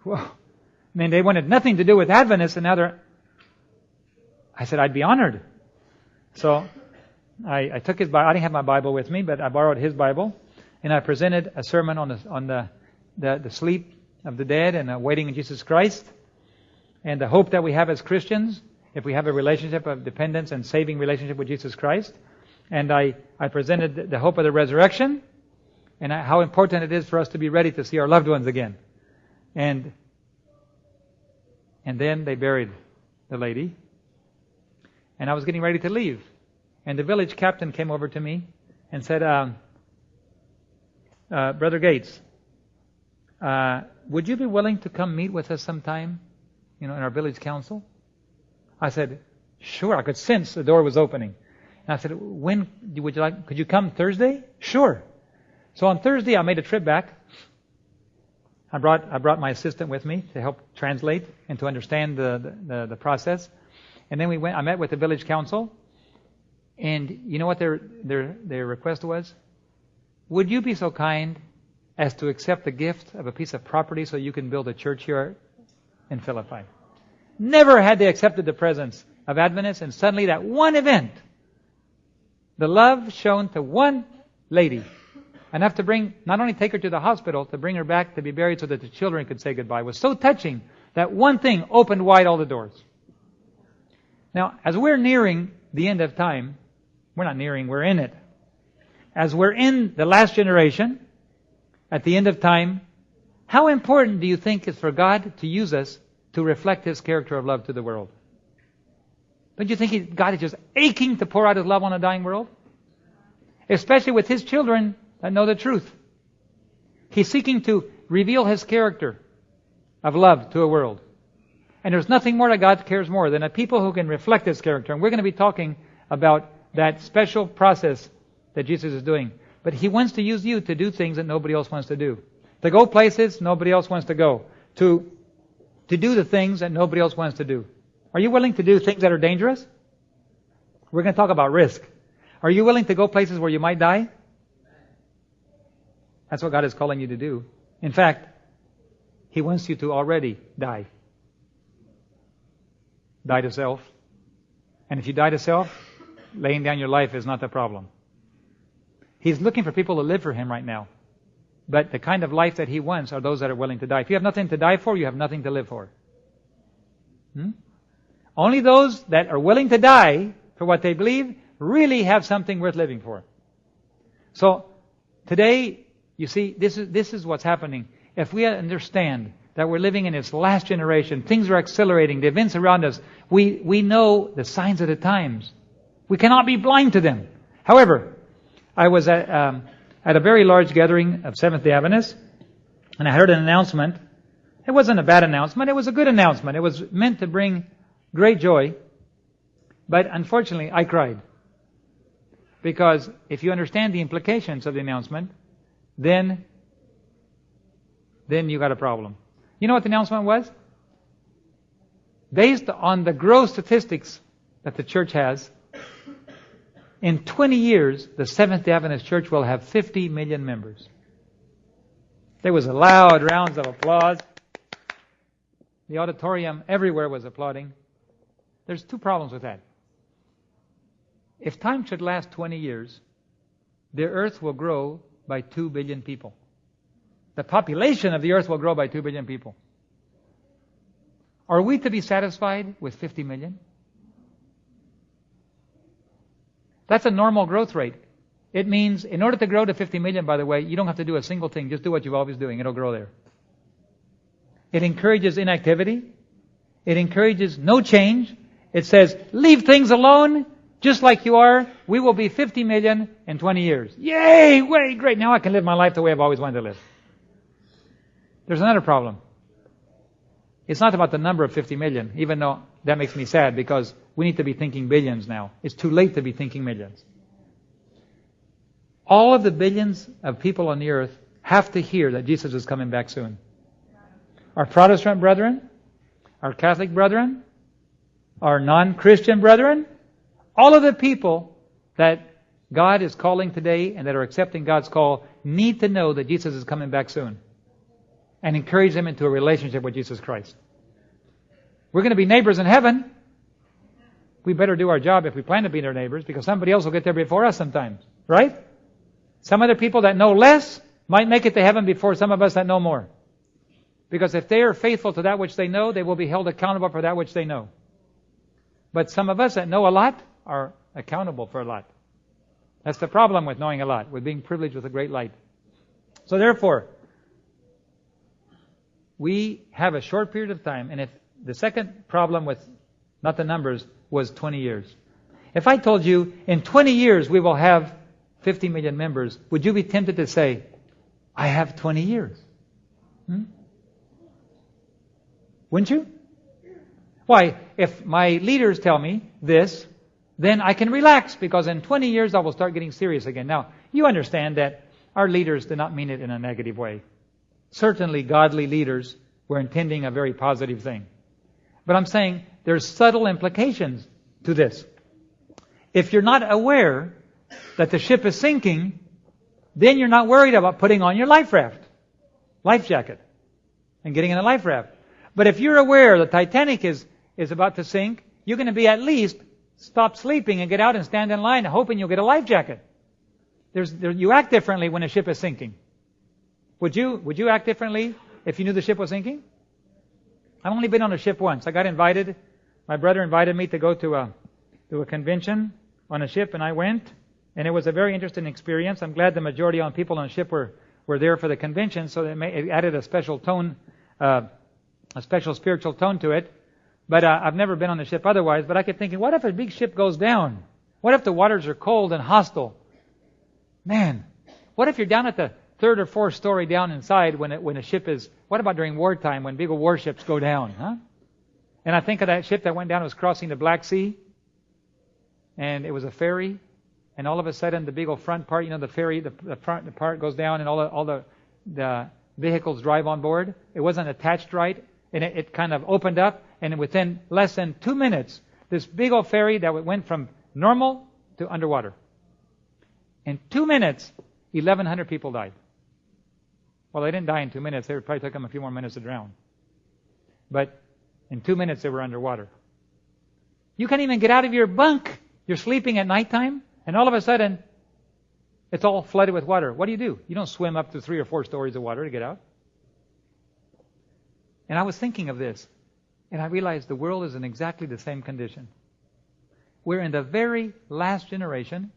Well, I mean, they wanted nothing to do with Adventists, and now I said, I'd be honored. So I took his Bible. I didn't have my Bible with me, but I borrowed his Bible, and I presented a sermon on the sleep of the dead and waiting in Jesus Christ, and the hope that we have as Christians if we have a relationship of dependence and saving relationship with Jesus Christ. And I presented the hope of the resurrection and how important it is for us to be ready to see our loved ones again. And then they buried the lady, and I was getting ready to leave. And the village captain came over to me and said, Brother Gates, would you be willing to come meet with us sometime, in our village council? I said, sure. I could sense the door was opening. And I said, when would you like? Could you come Thursday? Sure. So on Thursday, I made a trip back. I brought my assistant with me to help translate and to understand the process. And then I met with the village council. And you know what their request was? Would you be so kind as to accept the gift of a piece of property so you can build a church here in Philippi? Never had they accepted the presence of Adventists, and suddenly that one event, the love shown to one lady, enough to not only take her to the hospital, to bring her back to be buried so that the children could say goodbye, was so touching that one thing opened wide all the doors. Now, as we're nearing the end of time, we're not nearing, we're in it. As we're in the last generation, at the end of time, how important do you think is for God to use us to reflect His character of love to the world? Don't you think God is just aching to pour out His love on a dying world? Especially with His children that know the truth. He's seeking to reveal His character of love to a world. And there's nothing more that God cares more than a people who can reflect His character. And we're going to be talking about that special process that Jesus is doing. But He wants to use you to do things that nobody else wants to do. To go places nobody else wants to go. To do the things that nobody else wants to do. Are you willing to do things that are dangerous? We're going to talk about risk. Are you willing to go places where you might die? That's what God is calling you to do. In fact, He wants you to already die. Die to self. And if you die to self, laying down your life is not the problem. He's looking for people to live for Him right now. But the kind of life that He wants are those that are willing to die. If you have nothing to die for, you have nothing to live for. Only those that are willing to die for what they believe really have something worth living for. So, today, you see, this is what's happening. If we understand that we're living in its last generation, things are accelerating, the events around us, we know the signs of the times. We cannot be blind to them. However, I was at a very large gathering of Seventh-day Adventists, and I heard an announcement. It wasn't a bad announcement. It was a good announcement. It was meant to bring great joy. But unfortunately, I cried. Because if you understand the implications of the announcement, then you got a problem. You know what the announcement was? Based on the gross statistics that the church has, in 20 years, the Seventh-day Adventist Church will have 50 million members. There was a loud rounds of applause. The auditorium everywhere was applauding. There's two problems with that. If time should last 20 years, the earth will grow by 2 billion people. The population of the earth will grow by 2 billion people. Are we to be satisfied with 50 million? That's a normal growth rate. It means in order to grow to 50 million, by the way, you don't have to do a single thing. Just do what you're always doing. It'll grow there. It encourages inactivity. It encourages no change. It says, leave things alone just like you are. We will be 50 million in 20 years. Yay! Way great. Now I can live my life the way I've always wanted to live. There's another problem. It's not about the number of 50 million, even though that makes me sad because we need to be thinking billions now. It's too late to be thinking millions. All of the billions of people on the earth have to hear that Jesus is coming back soon. Our Protestant brethren, our Catholic brethren, our non-Christian brethren, all of the people that God is calling today and that are accepting God's call need to know that Jesus is coming back soon. and encourage them into a relationship with Jesus Christ. We're going to be neighbors in heaven. We better do our job if we plan to be their neighbors, because somebody else will get there before us sometimes. Right? Some other people that know less might make it to heaven before some of us that know more. Because if they are faithful to that which they know, they will be held accountable for that which they know. But some of us that know a lot are accountable for a lot. That's the problem with knowing a lot, with being privileged with a great light. So therefore, we have a short period of time, and if the second problem with, not the numbers, was 20 years. If I told you, in 20 years we will have 50 million members, would you be tempted to say, I have 20 years? Wouldn't you? Why, if my leaders tell me this, then I can relax, because in 20 years I will start getting serious again. Now, you understand that our leaders did not mean it in a negative way. Certainly godly leaders were intending a very positive thing. But I'm saying there's subtle implications to this. If you're not aware that the ship is sinking, then you're not worried about putting on your life jacket, and getting in a life raft. But if you're aware the Titanic is about to sink, you're going to be at least stop sleeping and get out and stand in line hoping you'll get a life jacket. You act differently when a ship is sinking. Would you act differently if you knew the ship was sinking? I've only been on a ship once. I got invited. My brother invited me to go to a convention on a ship, and I went. And it was a very interesting experience. I'm glad the majority of people on the ship were there for the convention, so it added a special tone, a special spiritual tone to it. But I've never been on a ship otherwise. But I kept thinking, what if a big ship goes down? What if the waters are cold and hostile? Man, what if you're down at the third or fourth story down inside when a ship is... What about during wartime when big warships go down? Huh? And I think of that ship that went down. It was crossing the Black Sea. And it was a ferry. And all of a sudden the big old front part, the ferry, the front part goes down and all the vehicles drive on board. It wasn't attached right. And it kind of opened up. And within less than 2 minutes, this big old ferry that went from normal to underwater. In 2 minutes, 1,100 people died. Well, they didn't die in 2 minutes. It probably took them a few more minutes to drown. But in 2 minutes, they were underwater. You can't even get out of your bunk. You're sleeping at nighttime, and all of a sudden, it's all flooded with water. What do? You don't swim up to 3 or 4 stories of water to get out. And I was thinking of this, and I realized the world is in exactly the same condition. We're in the very last generation,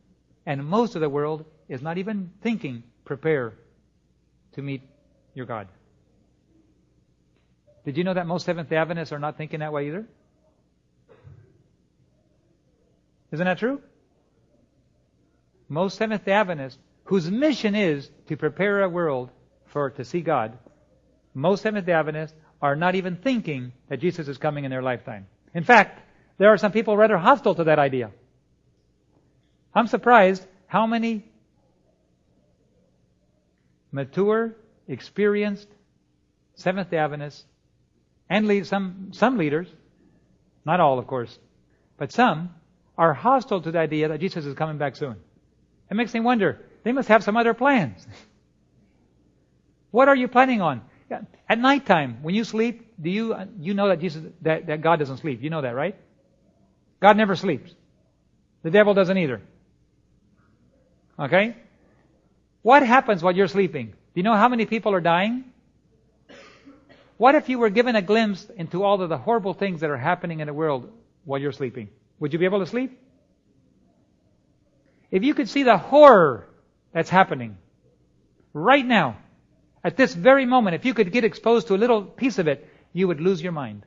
and most of the world is not even thinking, prepare to meet your God. Did you know that most Seventh-day Adventists are not thinking that way either? Isn't that true? Most Seventh-day Adventists, whose mission is to prepare a world to see God, most Seventh-day Adventists are not even thinking that Jesus is coming in their lifetime. In fact, there are some people rather hostile to that idea. I'm surprised how many mature, experienced Seventh-day Adventists and some leaders, not all of course, but some are hostile to the idea that Jesus is coming back soon. It makes me wonder, they must have some other plans. What are you planning on? At nighttime, when you sleep, do you know that that God doesn't sleep? You know that, right? God never sleeps. The devil doesn't either. Okay? What happens while you're sleeping? Do you know how many people are dying? What if you were given a glimpse into all of the horrible things that are happening in the world while you're sleeping? Would you be able to sleep? If you could see the horror that's happening right now, at this very moment, if you could get exposed to a little piece of it, you would lose your mind.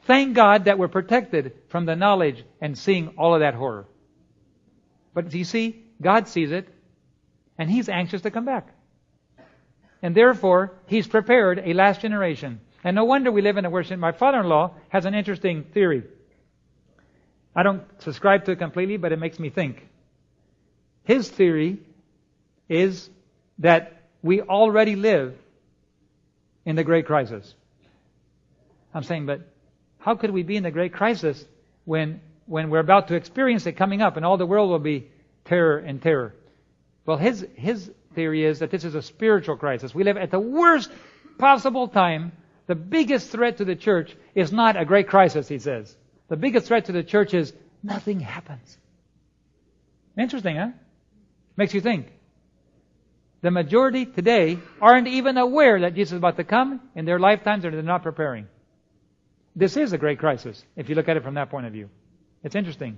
Thank God that we're protected from the knowledge and seeing all of that horror. But you see, God sees it, and He's anxious to come back. And therefore, He's prepared a last generation. And no wonder we live in a worship. My father-in-law has an interesting theory. I don't subscribe to it completely, but it makes me think. His theory is that we already live in the great crisis. I'm saying, but how could we be in the great crisis when we're about to experience it coming up and all the world will be terror and terror? Well, his theory is that this is a spiritual crisis. We live at the worst possible time. The biggest threat to the church is not a great crisis, he says. The biggest threat to the church is nothing happens. Interesting, huh? Makes you think. The majority today aren't even aware that Jesus is about to come in their lifetimes, or they're not preparing. This is a great crisis, if you look at it from that point of view. It's interesting.